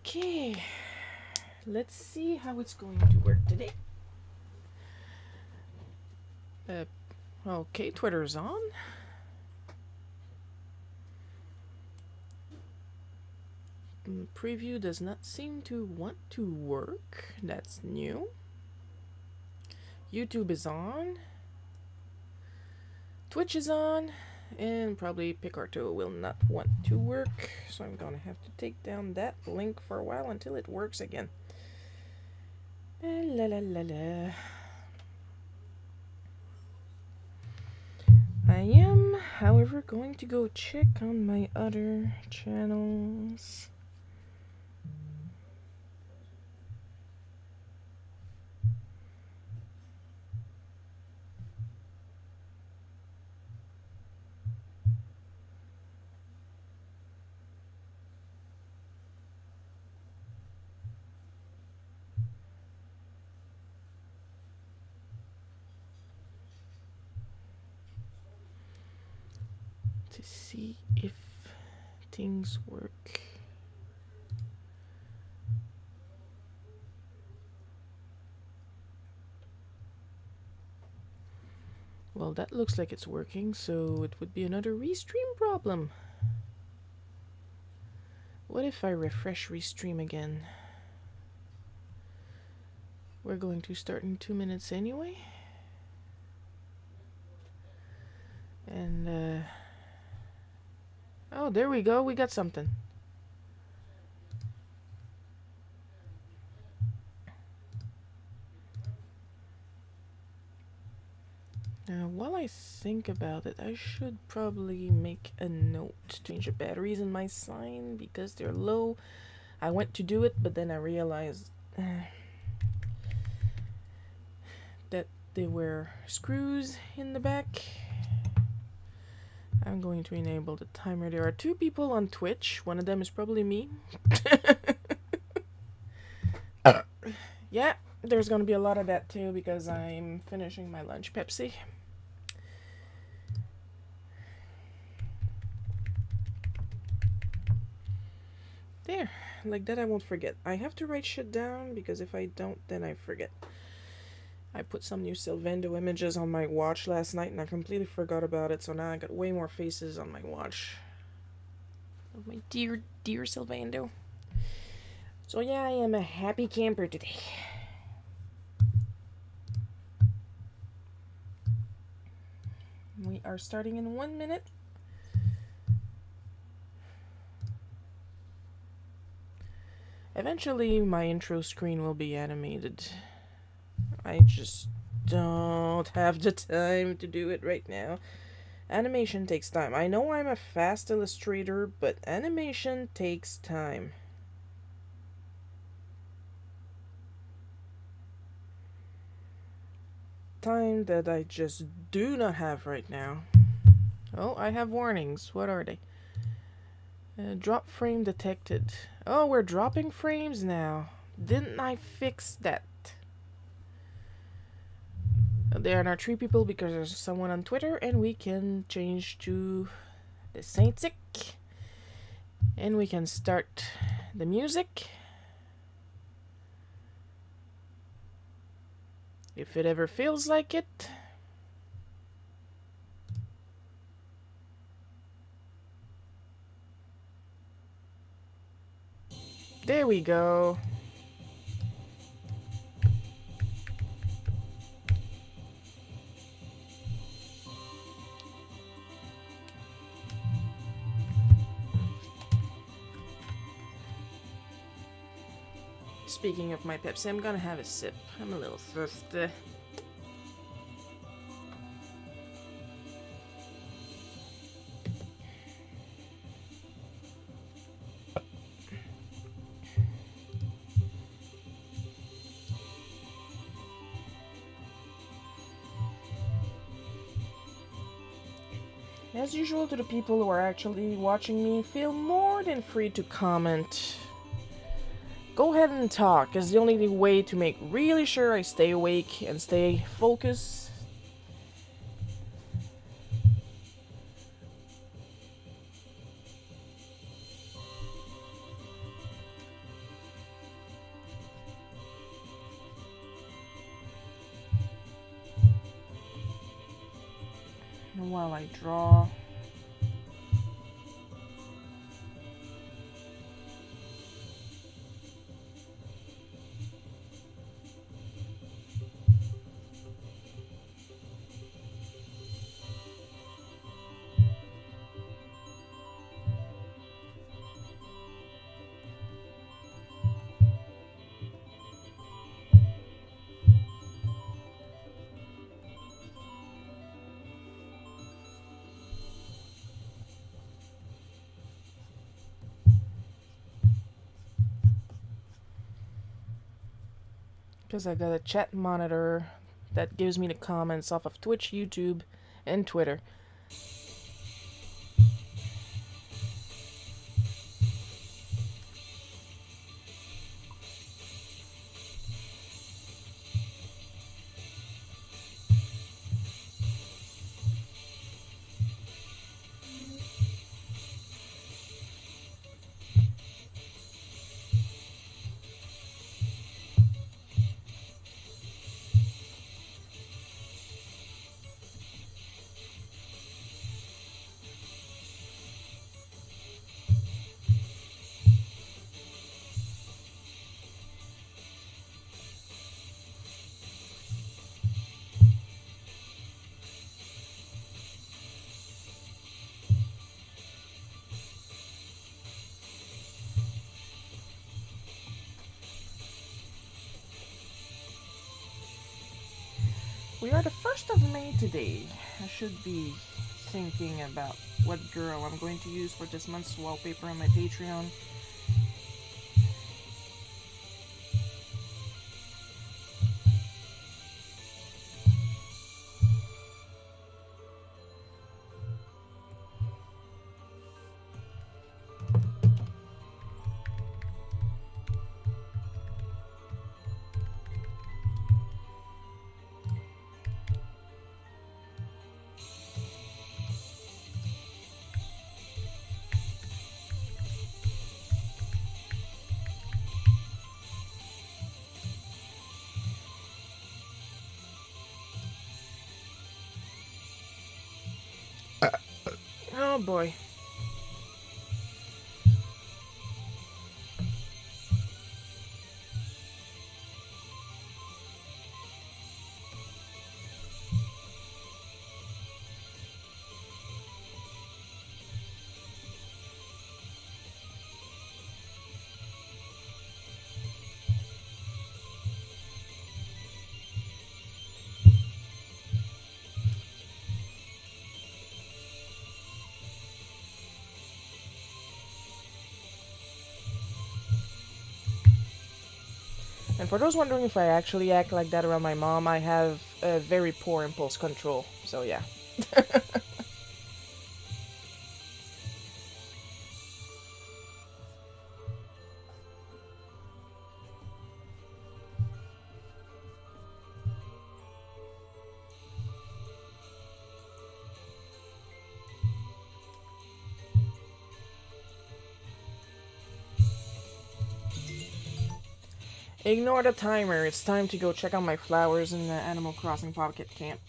Okay, let's see how it's going to work today. Okay, Twitter's on. Preview does not seem to want to work. That's new. YouTube is on. Twitch is on. And probably Picarto will not want to work. So I'm gonna have to take down that link for a while until it works again. La la la la. I am, however, going to go check on my other channels. To see if things work. Well, that looks like it's working, so it would be another restream problem. What if I refresh restream again? We're going to start in 2 minutes anyway. And, oh, there we go. We got something. Now, while I think about it, I should probably make a note to change the batteries in my sign because they're low. I went to do it, but then I realized that there were screws in the back. I'm going to enable the timer. There are 2 people on Twitch. One of them is probably me. Yeah, there's going to be a lot of that too because I'm finishing my lunch Pepsi. There, like that I won't forget. I have to write shit down because if I don't, then I forget. I put some new Sylvando images on my watch last night and I completely forgot about it, so now I got way more faces on my watch of my dear, dear Sylvando. So yeah, I am a happy camper today. We are starting in 1 minute. Eventually, my intro screen will be animated. I just don't have the time to do it right now. Animation takes time. I know I'm a fast illustrator, but animation takes time. Time that I just do not have right now. Oh, I have warnings. What are they? Drop frame detected. Oh, we're dropping frames now. Didn't I fix that? There are now 3 people because there's someone on Twitter, and we can change to the Saint-Sick. And we can start the music. If it ever feels like it. There we go. Speaking of my Pepsi, I'm gonna have a sip. I'm a little thirsty. As usual, to the people who are actually watching me, feel more than free to comment. Go ahead and talk, it's the only way to make really sure I stay awake and stay focused. while I draw. Because I got a chat monitor that gives me the comments off of Twitch, YouTube, and Twitter. We are the 1st of May today. I should be thinking about what girl I'm going to use for this month's wallpaper on my Patreon. Oh boy. And for those wondering if I actually act like that around my mom, I have a very poor impulse control. So yeah. Ignore the timer. It's time to go check out my flowers in the Animal Crossing Pocket Camp.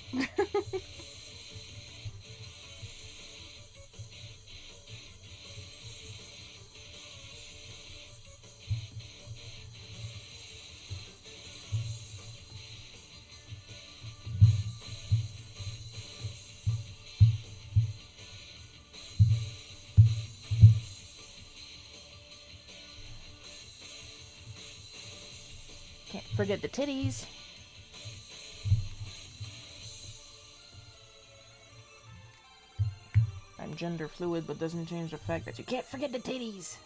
Can't forget the titties. I'm gender fluid, but doesn't change the fact that you can't forget the titties.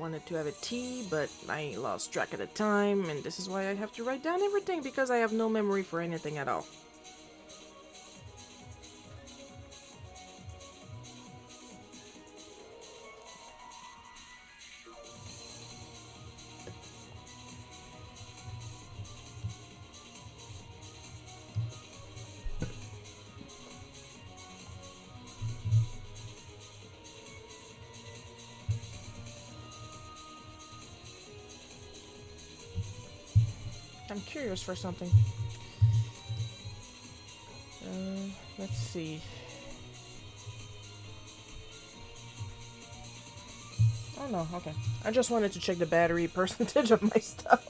wanted to have a tea, but I lost track of the time, and this is why I have to write down everything, because I have no memory for anything at all. I'm curious for something. Let's see. Oh no, okay. I just wanted to check the battery percentage of my stuff.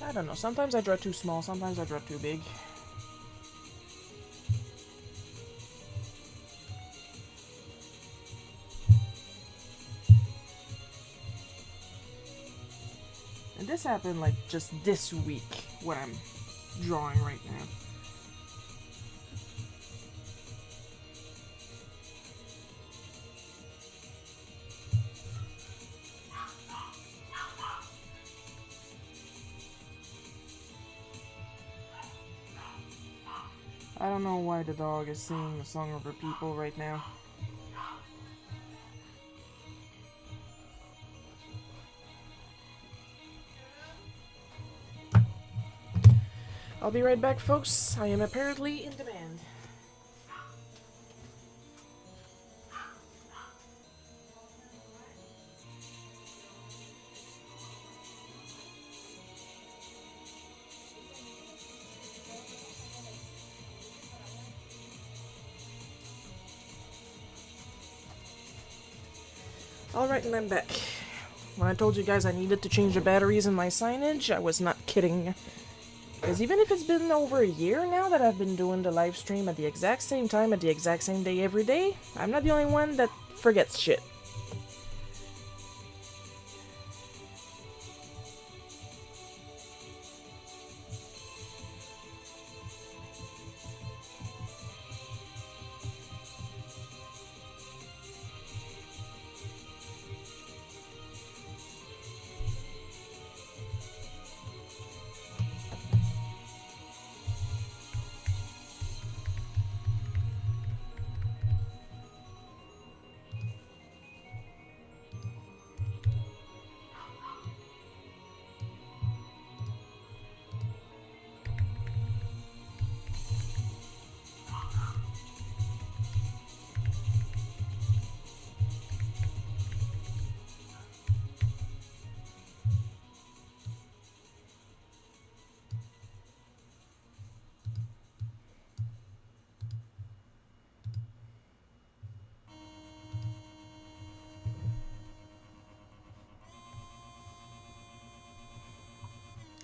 I don't know. Sometimes I draw too small, sometimes I draw too big. And this happened like just this week, what I'm drawing right now. I don't know why the dog is singing a song over people right now. I'll be right back, folks. I am apparently in demand. Alright, and I'm back. When I told you guys I needed to change the batteries in my signage, I was not kidding. Because even if it's been over a year now that I've been doing the live stream at the exact same time, at the exact same day every day, I'm not the only one that forgets shit.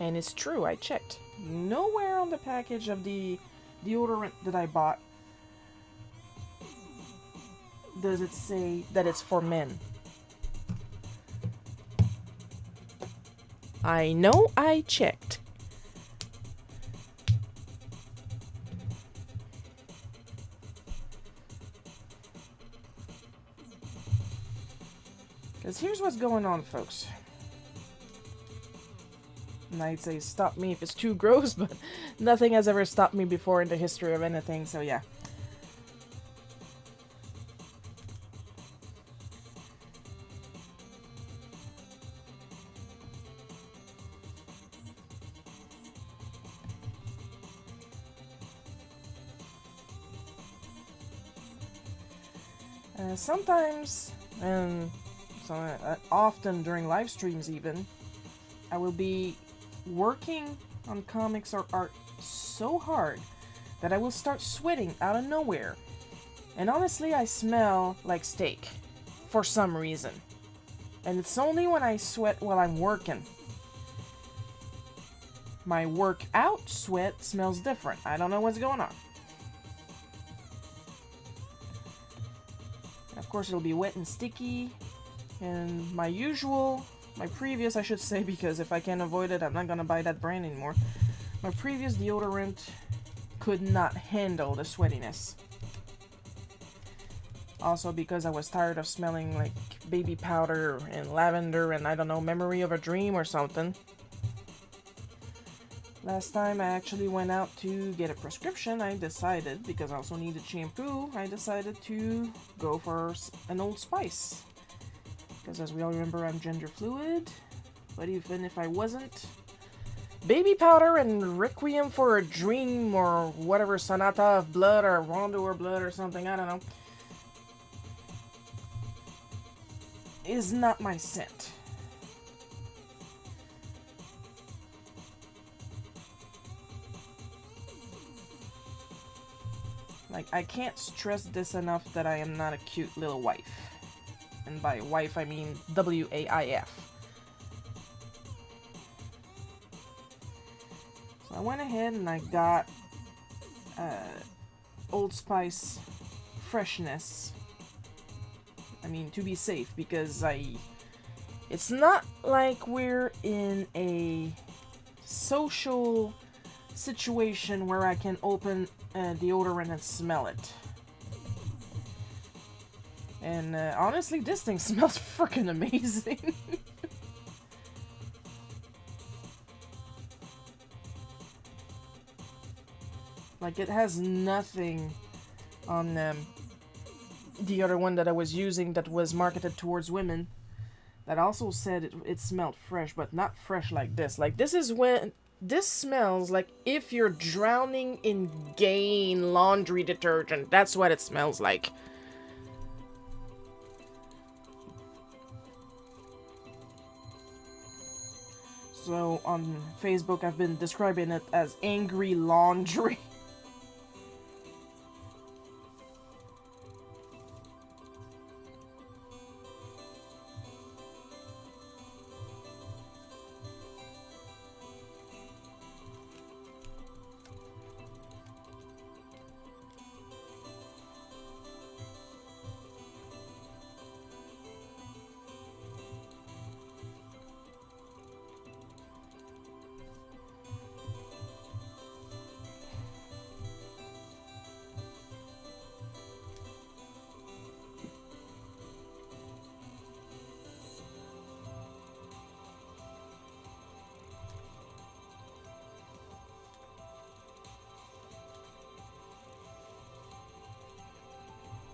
And it's true, I checked. Nowhere on the package of the deodorant that I bought does it say that it's for men. I know I checked. Because here's what's going on, folks. And I'd say stop me if it's too gross, but nothing has ever stopped me before in the history of anything, so yeah. Sometimes, and often during live streams even, I will be working on comics or art so hard that I will start sweating out of nowhere. And honestly, I smell like steak for some reason. And it's only when I sweat while I'm working. My workout sweat smells different. I don't know what's going on. Of course, it'll be wet and sticky. And my previous, I should say, because if I can't avoid it, I'm not gonna buy that brand anymore. My previous deodorant could not handle the sweatiness. Also because I was tired of smelling like baby powder and lavender and I don't know, memory of a dream or something. Last time I actually went out to get a prescription, I decided, because I also needed shampoo, I decided to go for an Old Spice. Because as we all remember, I'm gender fluid. But even if I wasn't, baby powder and Requiem for a Dream or whatever, Sonata of Blood or Rondo or Blood or something, I don't know, is not my scent. Like, I can't stress this enough that I am not a cute little wife. And by wife, I mean W-A-I-F. So I went ahead and I got Old Spice Freshness. I mean, to be safe, because it's not like we're in a social situation where I can open deodorant and smell it. And honestly, this thing smells freaking amazing. Like, it has nothing on the other one that I was using that was marketed towards women that also said it smelled fresh, but not fresh like this. Like, this smells like if you're drowning in Gain laundry detergent. That's what it smells like. So on Facebook, I've been describing it as angry laundry.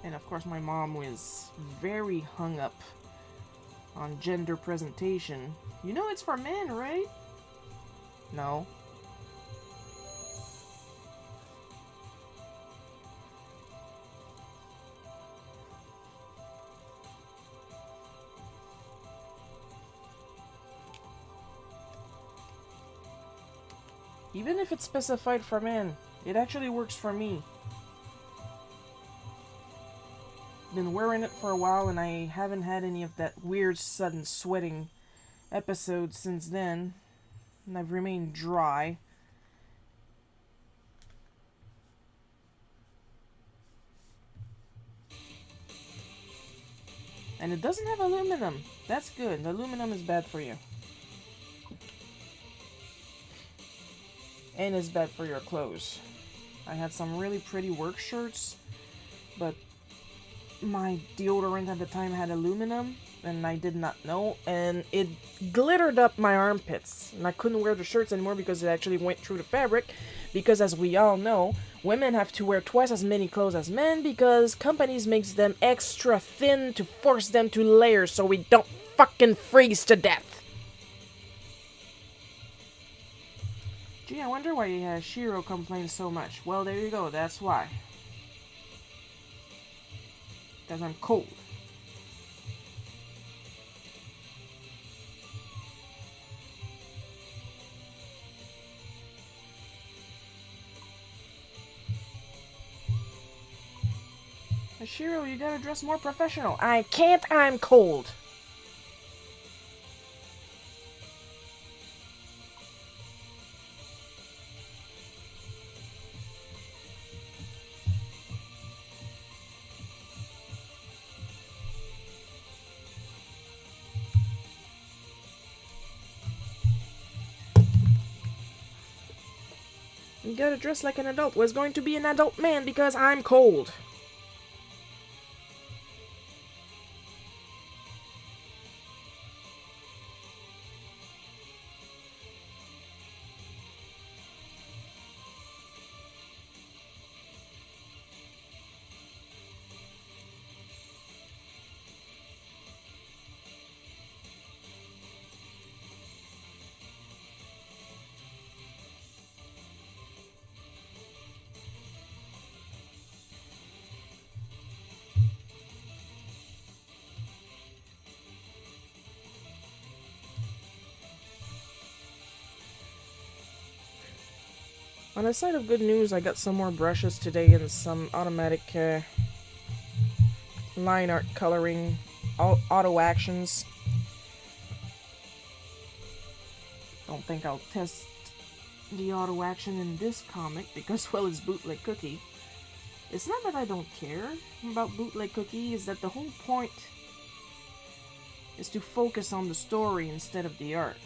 And of course my mom was very hung up on gender presentation. You know it's for men, right? No. Even if it's specified for men, it actually works for me. Been wearing it for a while and I haven't had any of that weird sudden sweating episodes since then. And I've remained dry. And it doesn't have aluminum. That's good. The aluminum is bad for you. And it's bad for your clothes. I had some really pretty work shirts, but my deodorant at the time had aluminum, and I did not know, and it glittered up my armpits, and I couldn't wear the shirts anymore because it actually went through the fabric, because as we all know, women have to wear twice as many clothes as men because companies makes them extra thin to force them to layer so we don't fucking freeze to death. Gee, I wonder why Shiro complains so much. Well, there you go, that's why. Because I'm cold. Shiro, you gotta dress more professional. I can't, I'm cold. You gotta dress like an adult. Was going to be an adult man because I'm cold. On a side of good news, I got some more brushes today and some automatic line art coloring auto actions. Don't think I'll test the auto action in this comic because, well, it's Bootleg Cookie. It's not that I don't care about Bootleg Cookie, it's that the whole point is to focus on the story instead of the art.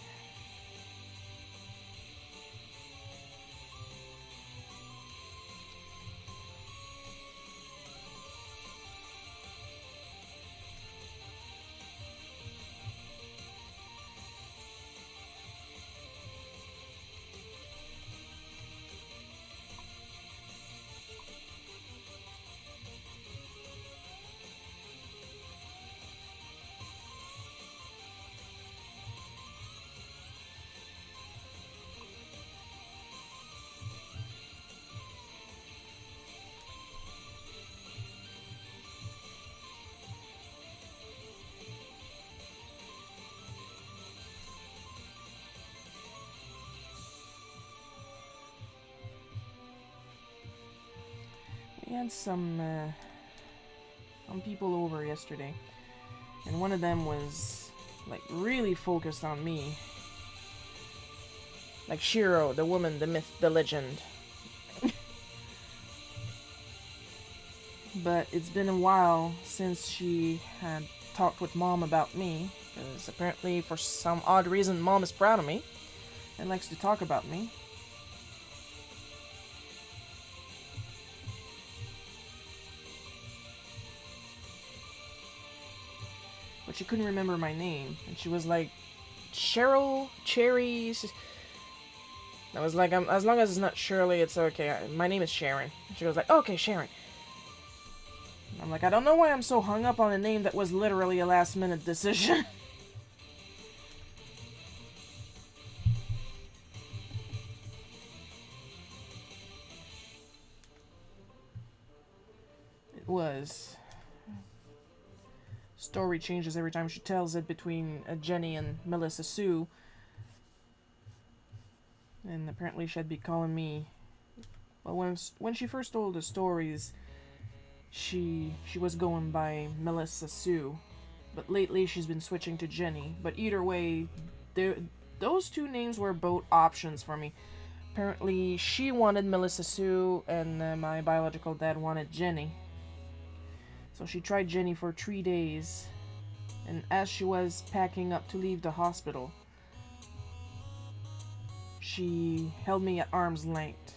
We had some people over yesterday, and one of them was like really focused on me. Like Shiro, the woman, the myth, the legend. But it's been a while since she had talked with Mom about me, because apparently for some odd reason Mom is proud of me and likes to talk about me. But she couldn't remember my name, and she was like, Cheryl, Cherry. I was like, as long as it's not Shirley, it's okay. My name is Sharon. She was like, okay, Sharon. I'm like, I don't know why I'm so hung up on a name that was literally a last-minute decision. It was. Story changes every time she tells it between Jenny and Melissa Sue. And apparently she'd be calling me... Well, when she first told the stories, she was going by Melissa Sue. But lately she's been switching to Jenny. But either way, those two names were both options for me. Apparently, she wanted Melissa Sue, and my biological dad wanted Jenny. So she tried Jenny for 3 days, and as she was packing up to leave the hospital, she held me at arm's length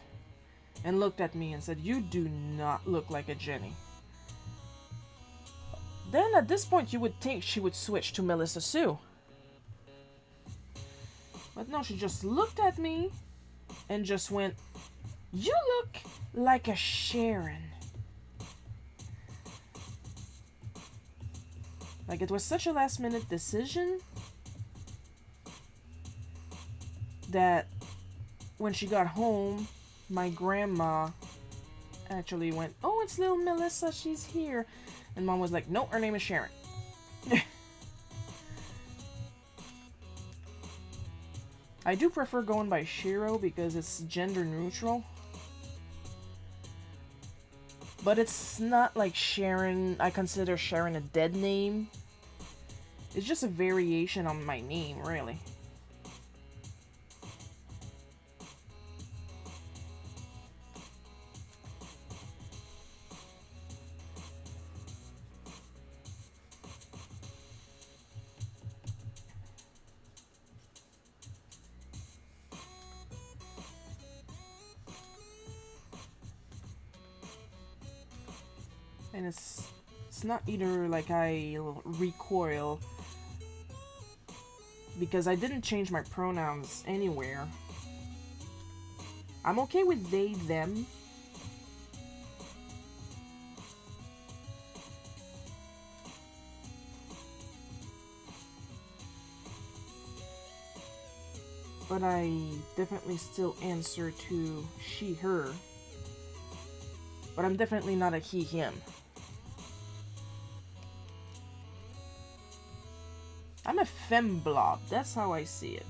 and looked at me and said, "You do not look like a Jenny." Then at this point, you would think she would switch to Melissa Sue. But no, she just looked at me and just went, "You look like a Sharon." Like, it was such a last minute decision that when she got home, my grandma actually went, "Oh, it's little Melissa, she's here." And Mom was like, "No, her name is Sharon." I do prefer going by Shiro because it's gender neutral. But it's not like Sharon. I consider Sharon a dead name. It's just a variation on my name, really. And it's not either like I recoil because I didn't change my pronouns anywhere. I'm okay with they, them. But I definitely still answer to she, her. But I'm definitely not a he, him. I'm a femblob. That's how I see it.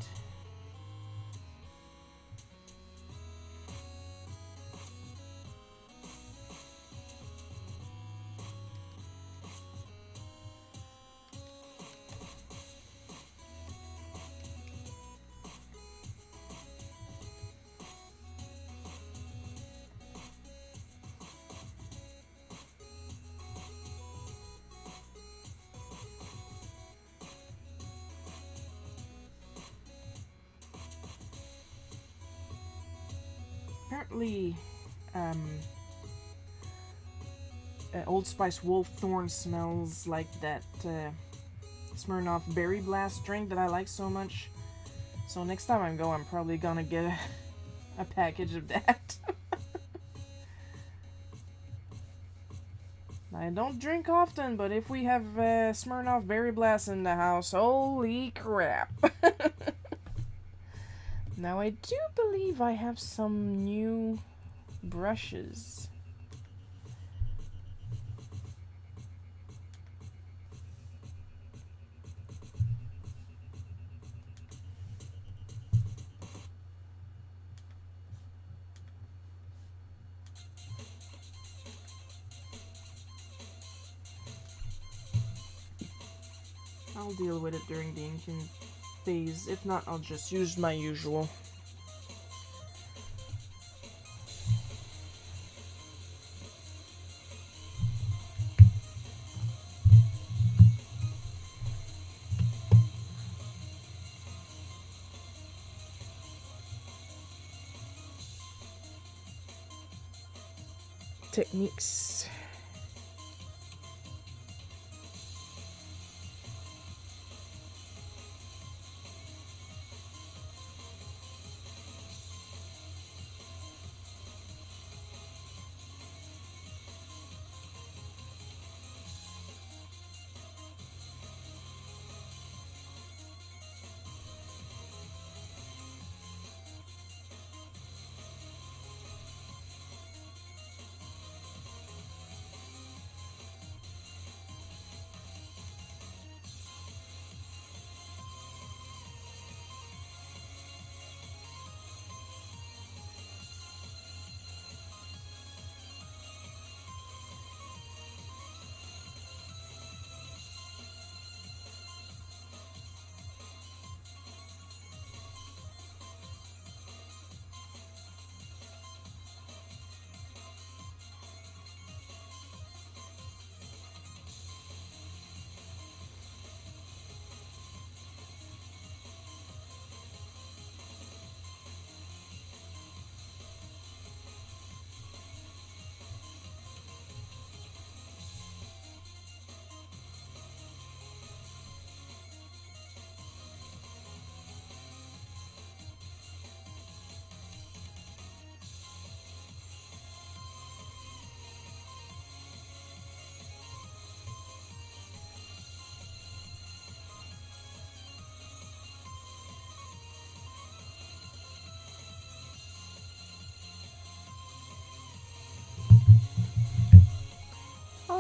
Apparently, Old Spice Wolfthorn smells like that Smirnoff Berry Blast drink that I like so much. So next time I go, I'm probably gonna get a package of that. I don't drink often, but if we have Smirnoff Berry Blast in the house, holy crap. Now I do believe I have some new brushes. I'll deal with it during the inking phase. If not, I'll just use my usual. Techniques.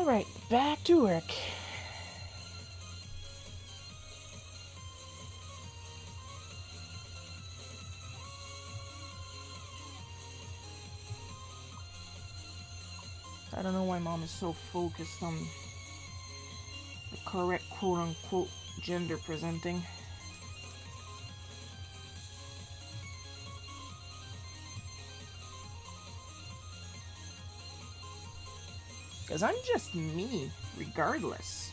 Alright, back to work. I don't know why mom is so focused on the correct quote-unquote gender presenting. Because I'm just me, regardless.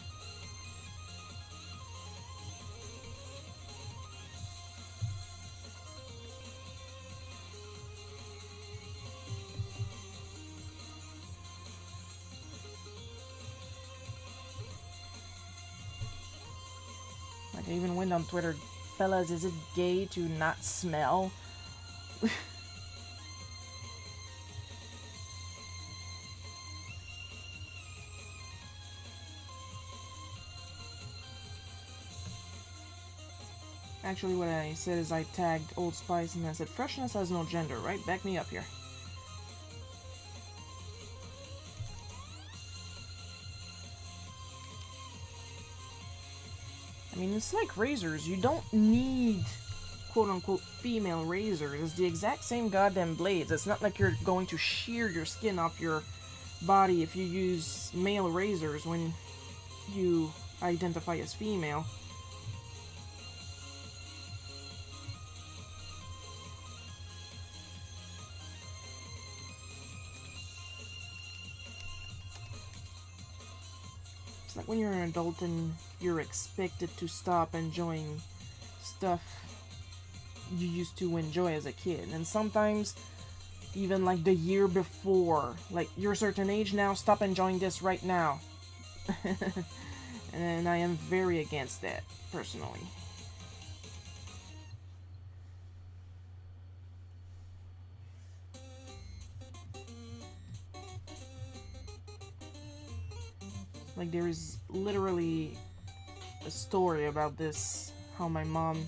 Like, I even went on Twitter, fellas, is it gay to not smell? Actually, what I said is I tagged Old Spice and I said, Freshness has no gender, right? Back me up here. I mean, it's like razors. You don't need quote-unquote female razors. It's the exact same goddamn blades. It's not like you're going to shear your skin off your body if you use male razors when you identify as female. It's like when you're an adult and you're expected to stop enjoying stuff you used to enjoy as a kid. And sometimes, even like the year before, like, you're a certain age now, stop enjoying this right now. And I am very against that, personally. Like, there is literally a story about this, how my mom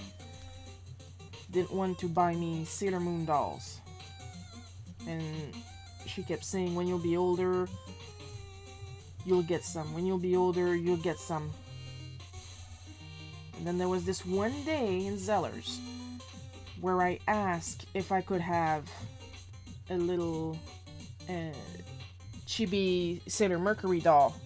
didn't want to buy me Sailor Moon dolls. And she kept saying, when you'll be older, you'll get some. When you'll be older, you'll get some. And then there was this one day in Zellers where I asked if I could have a little chibi Sailor Mercury doll.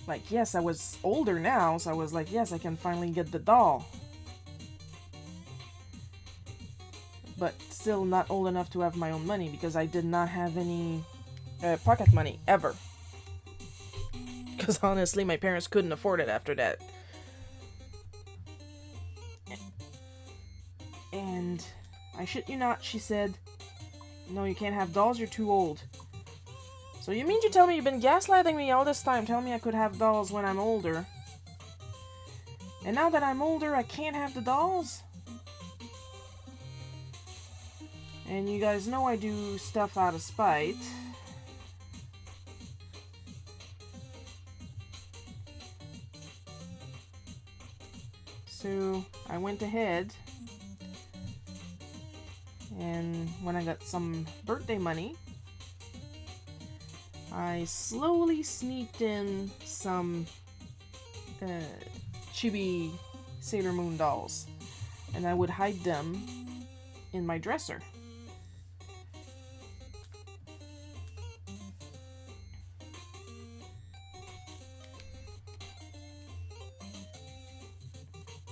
Like, yes, I was older now, so I was like, yes, I can finally get the doll. But still not old enough to have my own money, because I did not have any pocket money, ever. Because honestly, my parents couldn't afford it after that. And I shit you not, she said, no, you can't have dolls, you're too old. So you mean to tell me you've been gaslighting me all this time, telling me I could have dolls when I'm older? And now that I'm older, I can't have the dolls? And you guys know I do stuff out of spite. So I went ahead, and when I got some birthday money, I slowly sneaked in some chibi Sailor Moon dolls, and I would hide them in my dresser.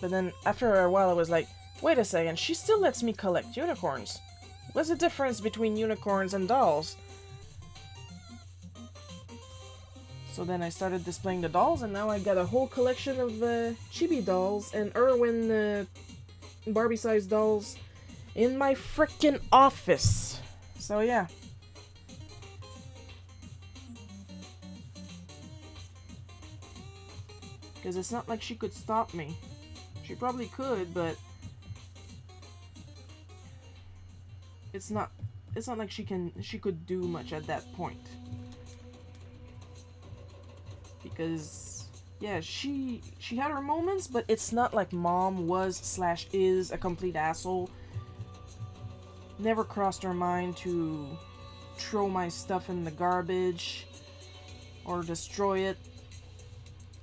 But then after a while I was like, wait a second, she still lets me collect unicorns. What's the difference between unicorns and dolls? So then I started displaying the dolls, and now I got a whole collection of chibi dolls and Irwin Barbie-sized dolls in my frickin' office. So yeah. Because it's not like she could stop me. She probably could, but it's not like she could do much at that point. Because yeah, she had her moments, but it's not like mom was/is a complete asshole. Never crossed her mind to throw my stuff in the garbage or destroy it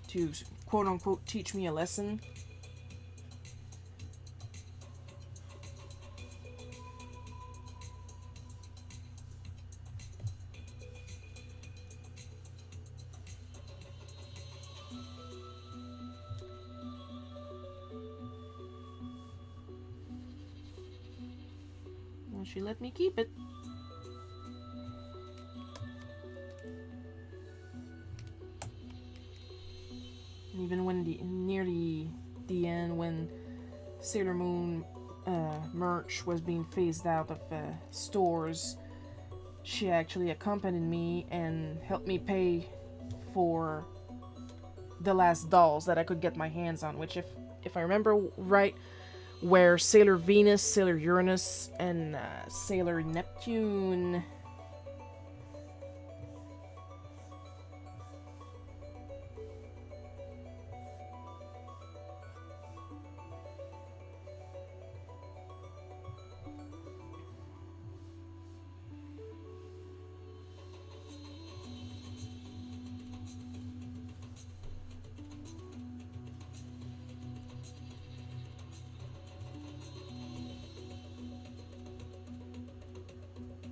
to quote-unquote teach me a lesson. Well, she let me keep it. Even when near the end, when Sailor Moon merch was being phased out of stores, she actually accompanied me and helped me pay for the last dolls that I could get my hands on, which if I remember right, were Sailor Venus, Sailor Uranus, and Sailor Neptune.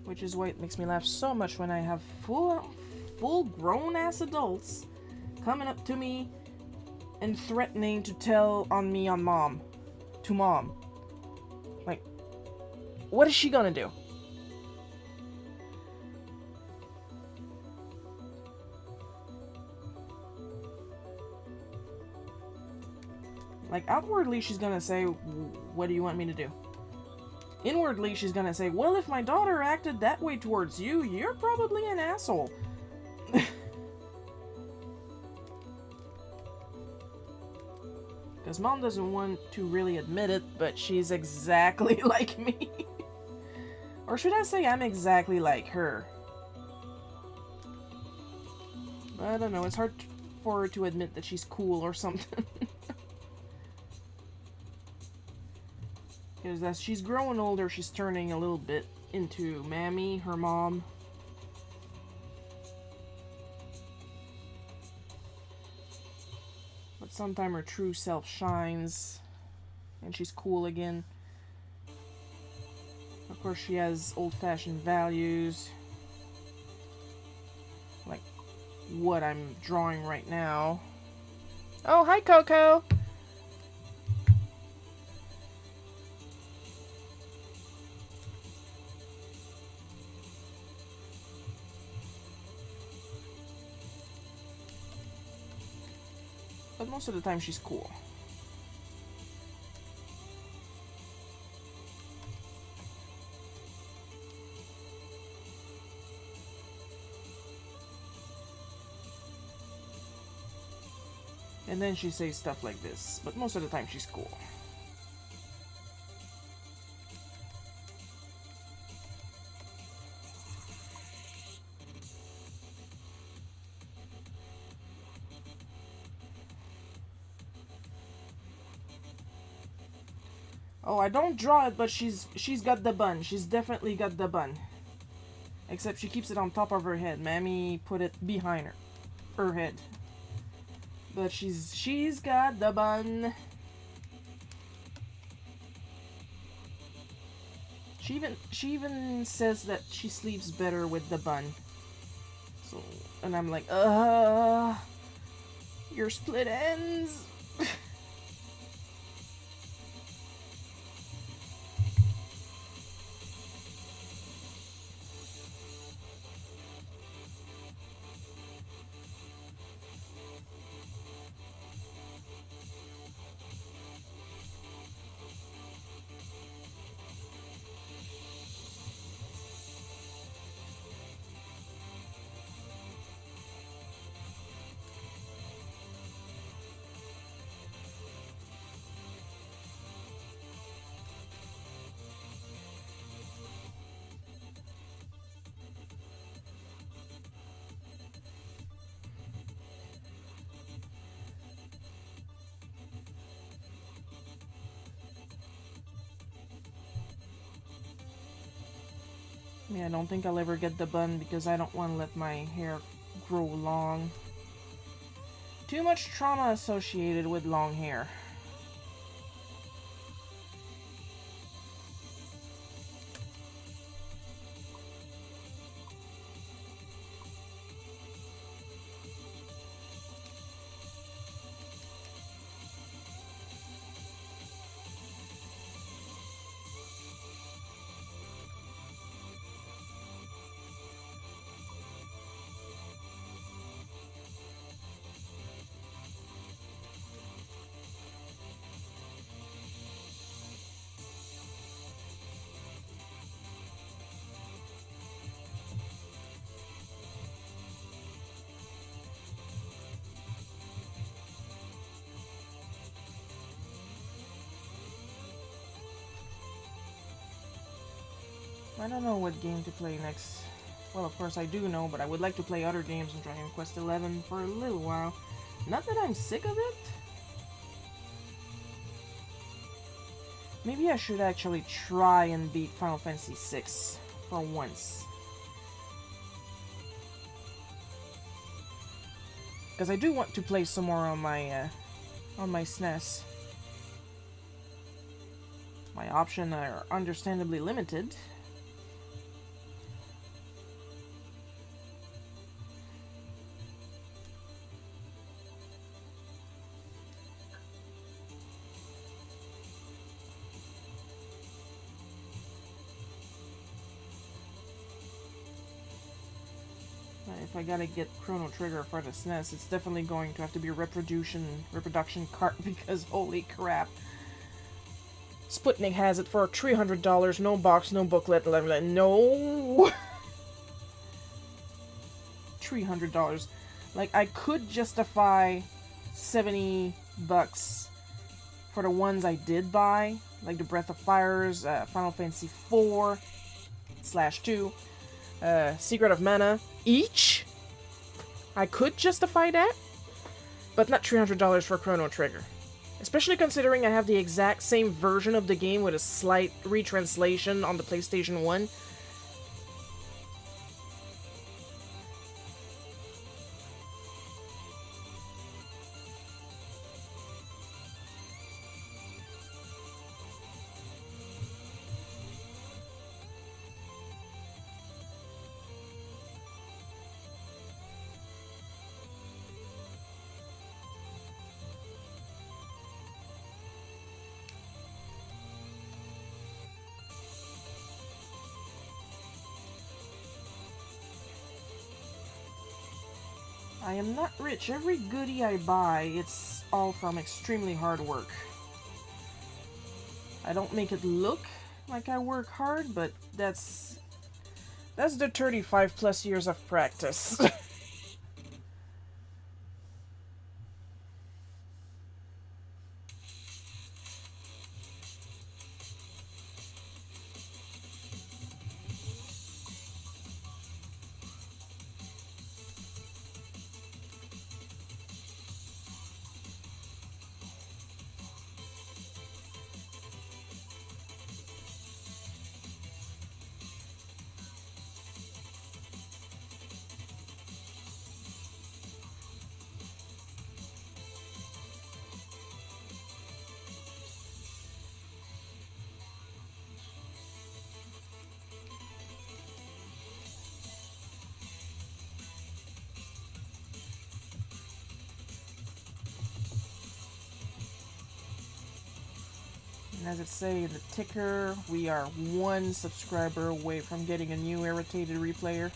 Which is why it makes me laugh so much when I have full grown-ass adults coming up to me and threatening to tell on me on mom. To mom. Like, what is she gonna do? Like, outwardly she's gonna say, what do you want me to do? Inwardly, she's gonna say, well, if my daughter acted that way towards you, you're probably an asshole. Because mom doesn't want to really admit it, but she's exactly like me. Or should I say I'm exactly like her? I don't know, it's hard for her to admit that she's cool or something. Because as she's growing older, she's turning a little bit into Mammy, her mom. But sometimes her true self shines, and she's cool again. Of course, she has old-fashioned values, like what I'm drawing right now. Oh, hi, Coco! But most of the time she's cool. And then she says stuff like this, but most of the time she's cool. Oh, I don't draw it, but she's got the bun. She's definitely got the bun. Except she keeps it on top of her head. Mammy put it behind her head. But she's got the bun. She even says that she sleeps better with the bun. So, and I'm like, your split ends. Yeah, I don't think I'll ever get the bun because I don't want to let my hair grow long. Too much trauma associated with long hair. I don't know what game to play next. Well, of course I do know, but I would like to play other games in Dragon Quest XI for a little while. Not that I'm sick of it. Maybe I should actually try and beat Final Fantasy VI for once. Because I do want to play some more on my SNES. My options are understandably limited. If I gotta get Chrono Trigger for the SNES, it's definitely going to have to be a reproduction cart because holy crap. Sputnik has it for $300, no box, no booklet, no! $300. Like, I could justify $70 for the ones I did buy, like the Breath of Fires, Final Fantasy 4/2, Secret of Mana, each. I could justify that, but not $300 for Chrono Trigger. Especially considering I have the exact same version of the game with a slight retranslation on the PlayStation 1. I am not rich. Every goodie I buy, it's all from extremely hard work. I don't make it look like I work hard, but that's the 35 plus years of practice. And as it say in the ticker, we are 1 subscriber away from getting a new irritated replayer.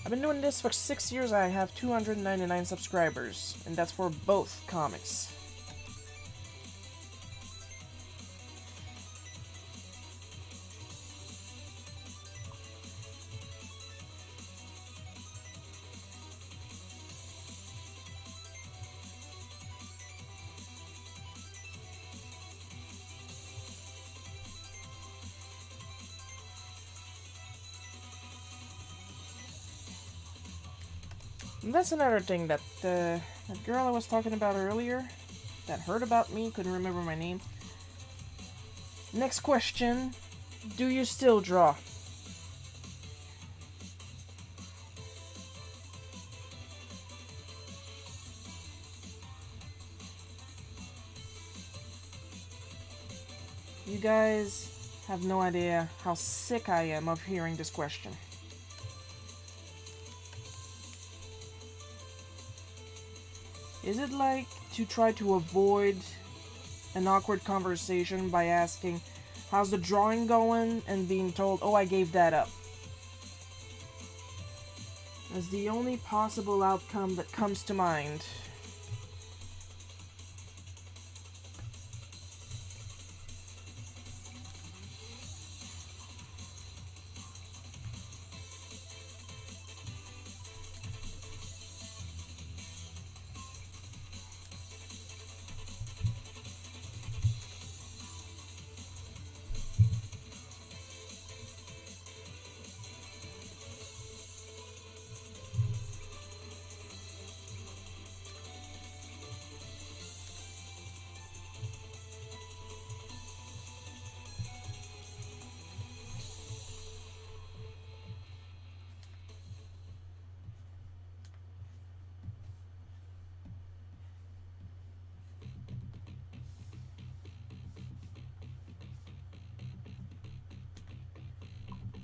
I've been doing this for 6 years. I have 299 subscribers, and that's for both comics. And that's another thing that that girl I was talking about earlier, that heard about me, couldn't remember my name. Next question. Do you still draw? You guys have no idea how sick I am of hearing this question. Is it like to try to avoid an awkward conversation by asking, how's the drawing going? And being told, oh, I gave that up? As the only possible outcome that comes to mind.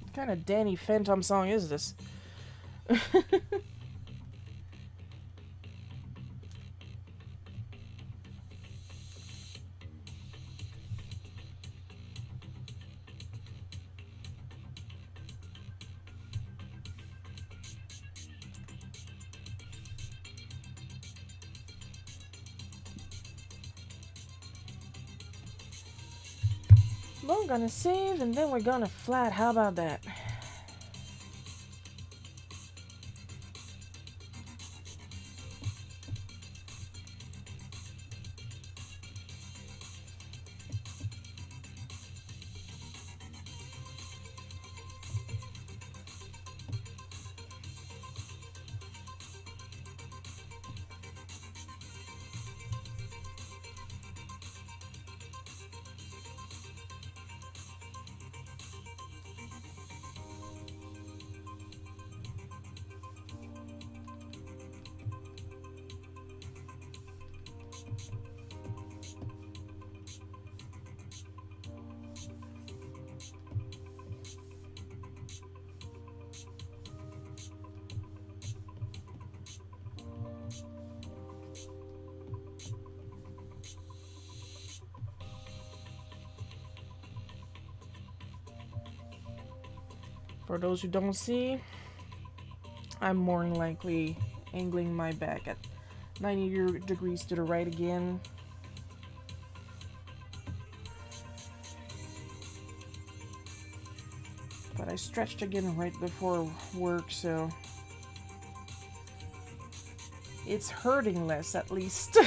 What kind of Danny Phantom song is this? Well, I'm gonna save and then we're gonna flat. How about that? For those who don't see, I'm more than likely angling my back at 90 degrees to the right again. But I stretched again right before work, so it's hurting less at least.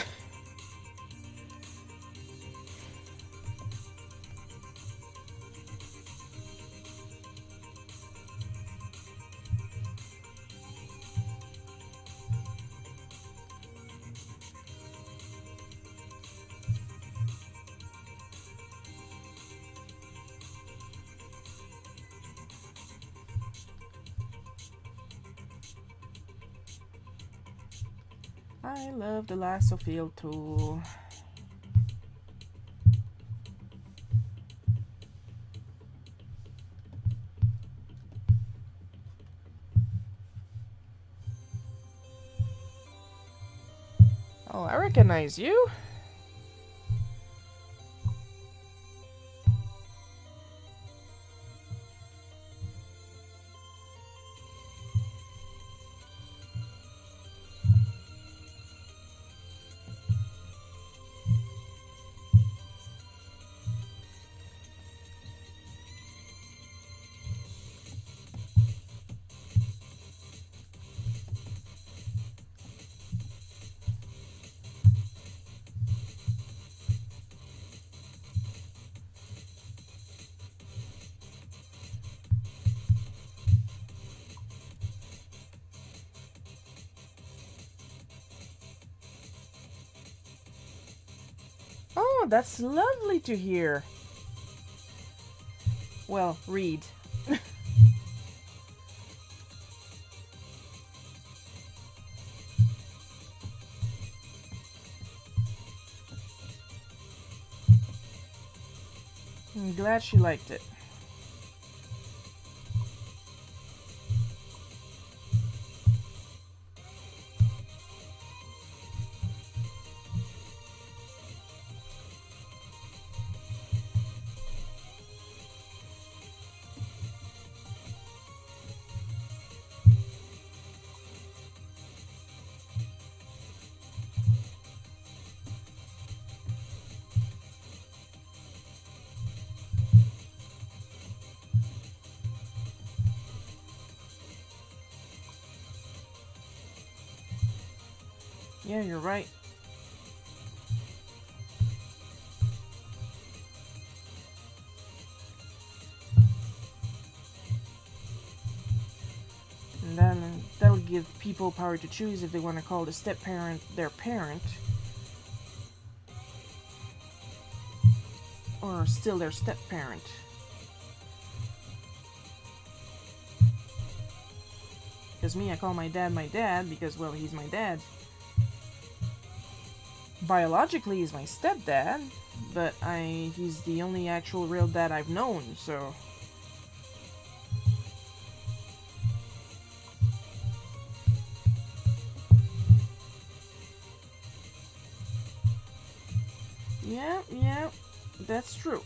I love the lasso field tool. Oh, I recognize you. Oh, that's lovely to hear. Well, read. I'm glad she liked it. Yeah, you're right. And then that'll give people power to choose if they want to call the step parent their parent, or still their step parent. Because me, I call my dad because, well, he's my dad. Biologically, he's my stepdad, but he's the only actual real dad I've known, so... Yeah, that's true.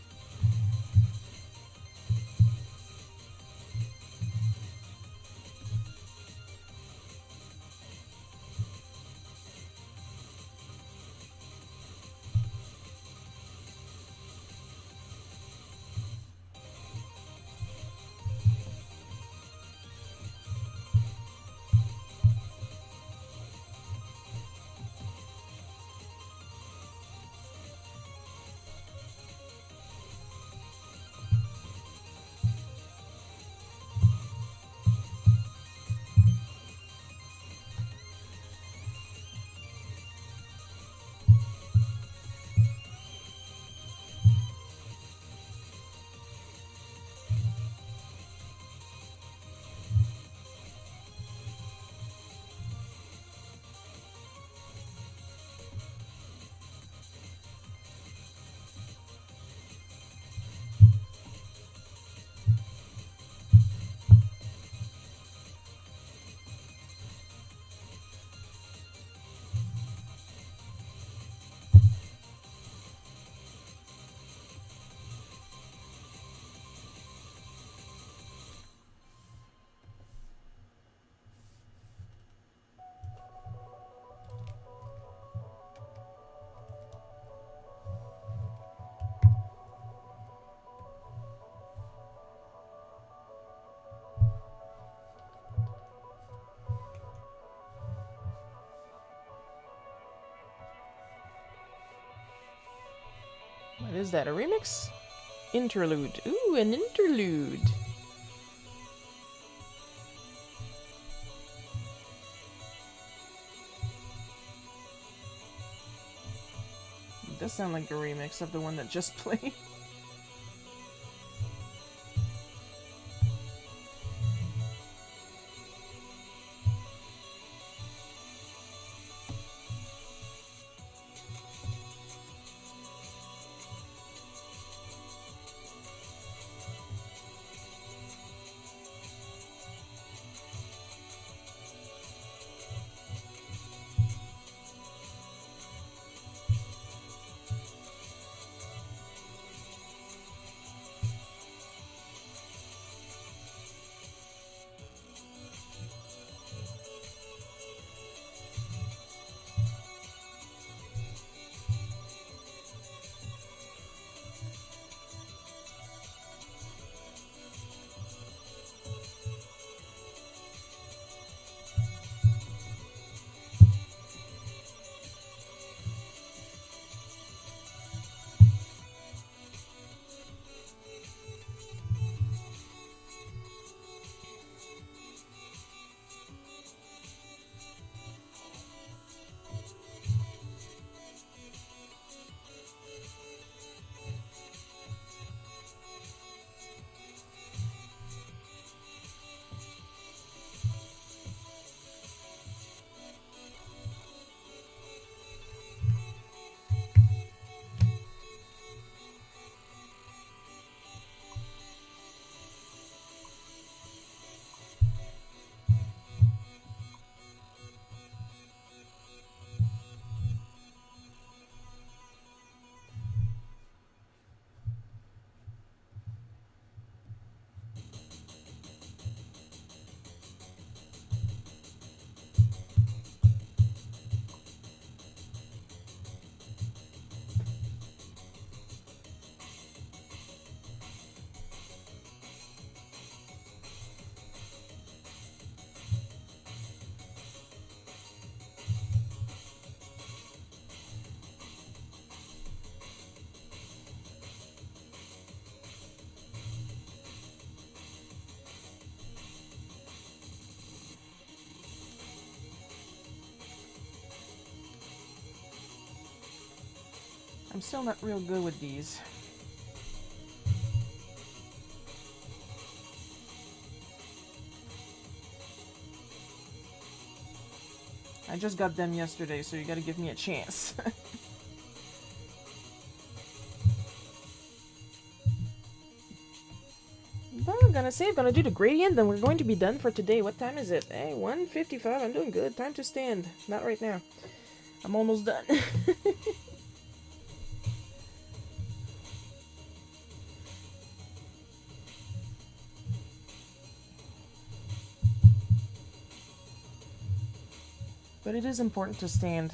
What is that, a remix? Interlude. Ooh, an interlude. It does sound like a remix of the one that just played. I'm still not real good with these. I just got them yesterday, so you gotta give me a chance. But I'm gonna do the gradient, then we're going to be done for today. What time is it? Hey, 1:55. I'm doing good. Time to stand. Not right now. I'm almost done. But it is important to stand.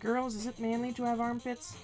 Girls, is it manly to have armpits?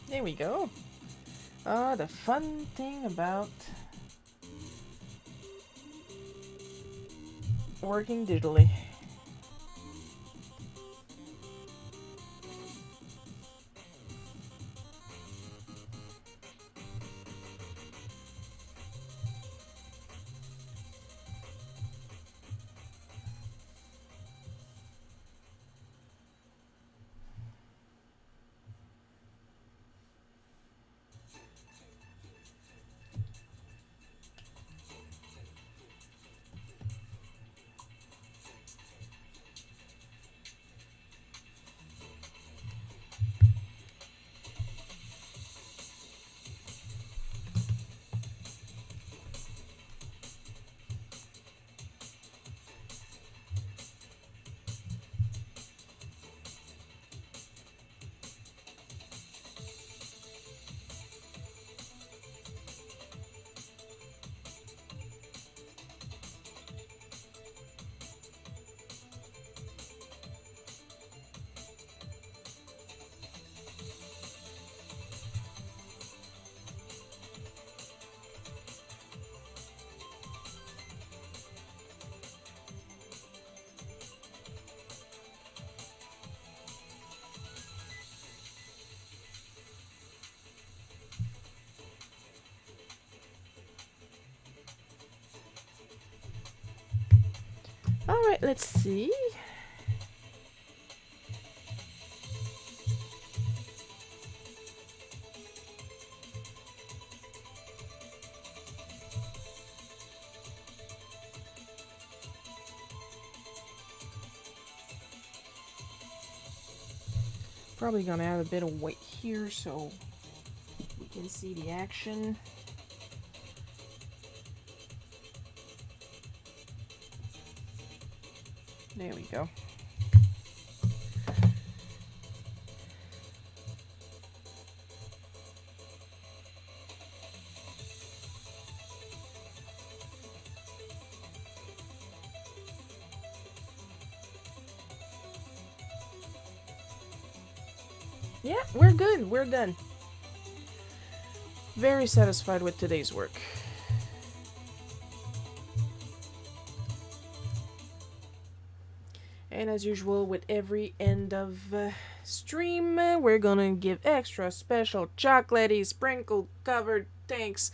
There we go. The fun thing about working digitally. Alright, let's see. Probably gonna add a bit of white here so we can see the action. There we go. Yeah, we're good. We're done. Very satisfied with today's work. And as usual, with every end of stream, we're gonna give extra special chocolatey, sprinkled, covered thanks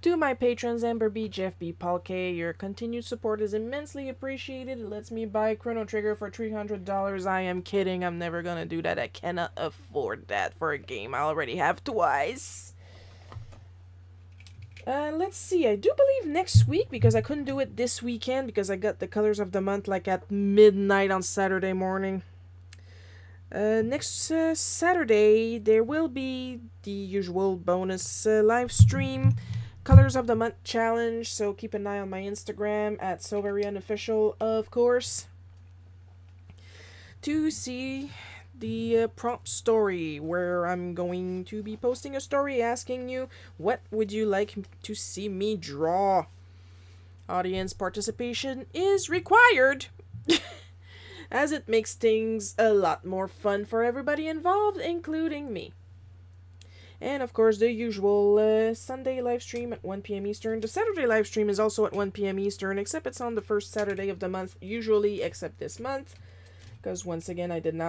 to my patrons Amber B, Jeff B, Paul K. Your continued support is immensely appreciated. It lets me buy Chrono Trigger for $300. I am kidding. I'm never gonna do that. I cannot afford that for a game I already have twice. Let's see. I do believe next week, because I couldn't do it this weekend because I got the Colors of the Month like at midnight on Saturday morning. Next Saturday, there will be the usual bonus live stream, Colors of the Month challenge, so keep an eye on my Instagram at SoVeryUnofficial, of course, to see the prompt story, where I'm going to be posting a story asking you, what would you like to see me draw? Audience participation is required, as it makes things a lot more fun for everybody involved, including me. And of course, the usual Sunday live stream at 1 p.m. Eastern. The Saturday live stream is also at 1 p.m. Eastern, except it's on the first Saturday of the month, usually, except this month, because once again, I did not